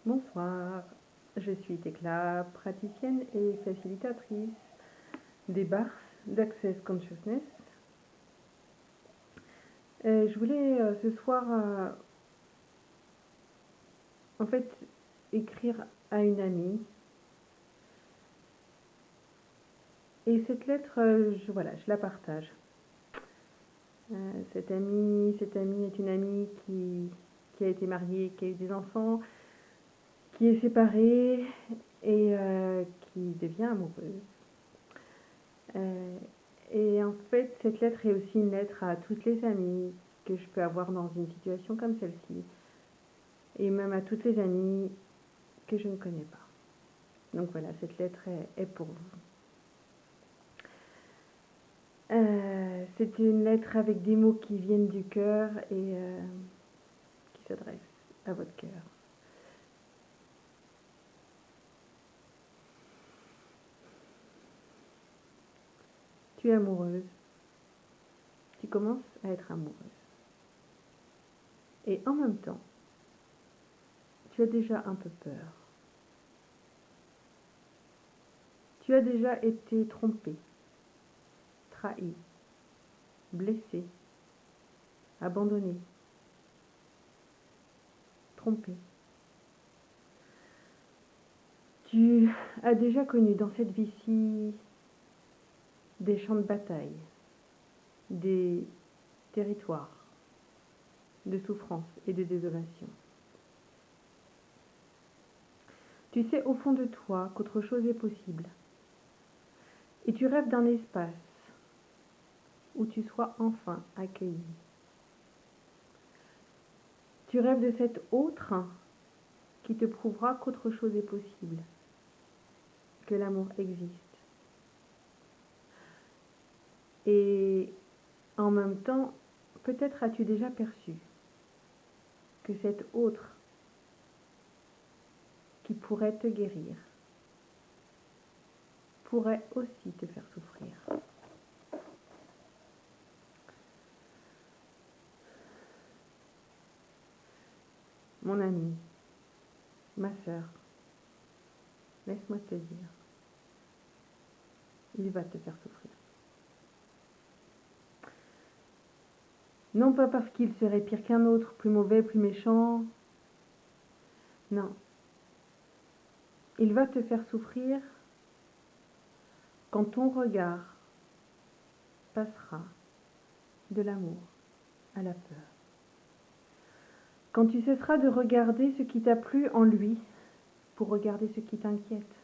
Bonsoir, je suis Tekla, praticienne et facilitatrice des bars d'Access Consciousness. Je voulais ce soir en fait écrire à une amie. Et cette lettre, je la partage. Cette amie est une amie qui a été mariée, qui a eu des enfants, qui est séparée et qui devient amoureuse. Et en fait, cette lettre est aussi une lettre à toutes les amies que je peux avoir dans une situation comme celle-ci, et même à toutes les amies que je ne connais pas. Donc voilà, cette lettre est pour vous. C'est une lettre avec des mots qui viennent du cœur et qui s'adressent à votre cœur. Tu es amoureuse. Tu commences à être amoureuse. Et en même temps, tu as déjà un peu peur. Tu as déjà été trompée, trahie, blessée, abandonnée, trompée. Tu as déjà connu dans cette vie-ci des champs de bataille, des territoires de souffrance et de désolation. Tu sais au fond de toi qu'autre chose est possible. Et tu rêves d'un espace où tu sois enfin accueilli. Tu rêves de cet autre qui te prouvera qu'autre chose est possible, que l'amour existe. Et en même temps, peut-être as-tu déjà perçu que cet autre qui pourrait te guérir pourrait aussi te faire souffrir. Mon ami, ma sœur, laisse-moi te dire, il va te faire souffrir. Non pas parce qu'il serait pire qu'un autre, plus mauvais, plus méchant. Non. Il va te faire souffrir quand ton regard passera de l'amour à la peur. Quand tu cesseras de regarder ce qui t'a plu en lui pour regarder ce qui t'inquiète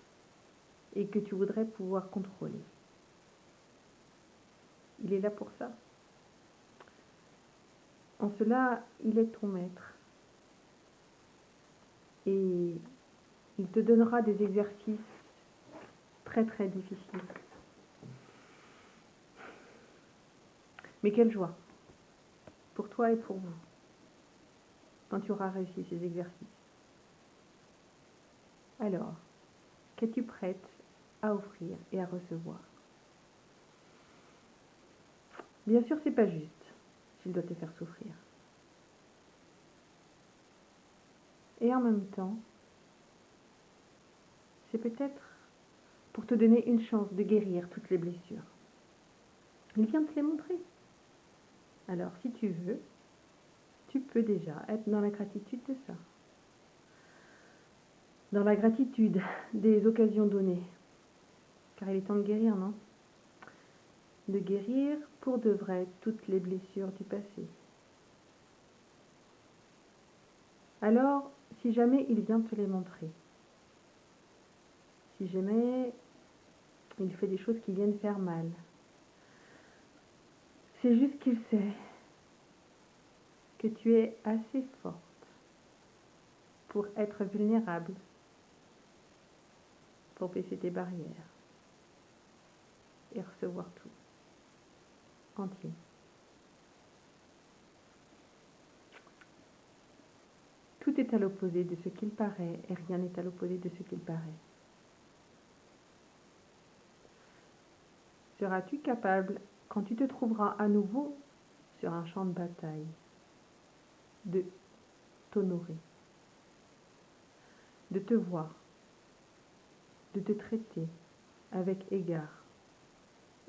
et que tu voudrais pouvoir contrôler. Il est là pour ça. En cela, il est ton maître. Et il te donnera des exercices très très difficiles. Mais quelle joie, pour toi et pour vous, quand tu auras réussi ces exercices. Alors, qu'es-tu prête à offrir et à recevoir? Bien sûr, c'est pas juste s'il doit te faire souffrir. Et en même temps, c'est peut-être pour te donner une chance de guérir toutes les blessures. Il vient te les montrer. Alors, si tu veux, tu peux déjà être dans la gratitude de ça. Dans la gratitude des occasions données. Car il est temps de guérir, non? De guérir pour de vrai toutes les blessures du passé. Alors, si jamais il vient te les montrer, si jamais il fait des choses qui viennent faire mal, c'est juste qu'il sait que tu es assez forte pour être vulnérable, pour baisser tes barrières et recevoir tout, entier. Tout est à l'opposé de ce qu'il paraît et rien n'est à l'opposé de ce qu'il paraît. Seras-tu capable, quand tu te trouveras à nouveau sur un champ de bataille, de t'honorer, de te voir, de te traiter avec égard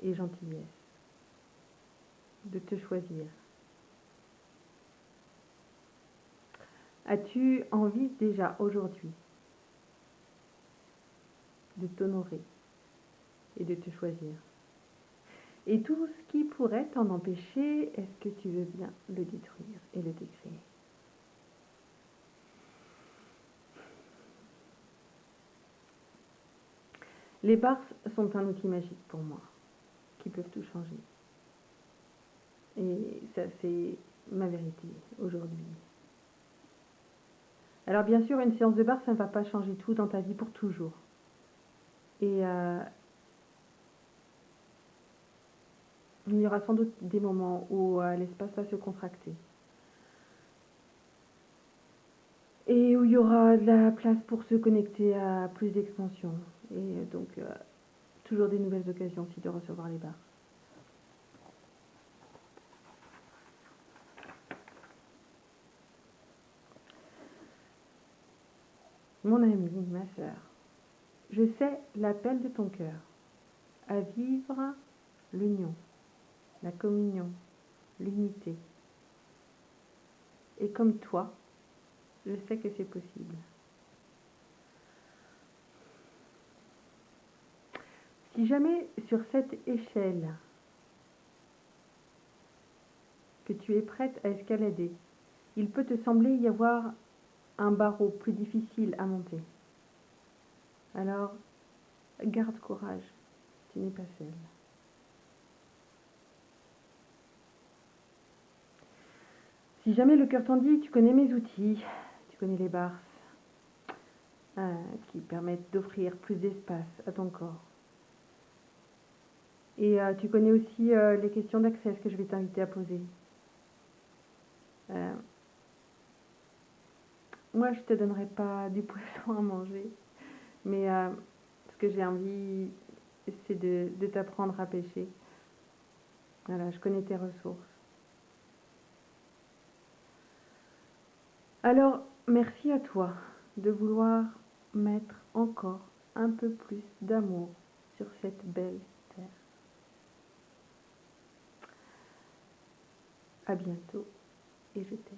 et gentillesse, de te choisir. As-tu envie déjà aujourd'hui de t'honorer et de te choisir? Et tout ce qui pourrait t'en empêcher, est-ce que tu veux bien le détruire et le décréer? Les barres sont un outil magique pour moi, qui peuvent tout changer. Et ça, c'est ma vérité aujourd'hui. Alors bien sûr, une séance de barre, ça ne va pas changer tout dans ta vie pour toujours. Et il y aura sans doute des moments où l'espace va se contracter. Et où il y aura de la place pour se connecter à plus d'expansion. Et donc, toujours des nouvelles occasions aussi de recevoir les barres. Mon ami, ma sœur, je sais l'appel de ton cœur à vivre l'union, la communion, l'unité. Et comme toi, je sais que c'est possible. Si jamais sur cette échelle que tu es prête à escalader, il peut te sembler y avoir un barreau plus difficile à monter, alors garde courage, tu n'es pas seule. Si jamais le cœur t'en dit, tu connais mes outils, tu connais les barres qui permettent d'offrir plus d'espace à ton corps. Et tu connais aussi les questions d'accès que je vais t'inviter à poser. Moi, je ne te donnerai pas du poisson à manger, mais ce que j'ai envie, c'est de t'apprendre à pêcher. Voilà, je connais tes ressources. Alors, merci à toi de vouloir mettre encore un peu plus d'amour sur cette belle terre. À bientôt et je t'aime.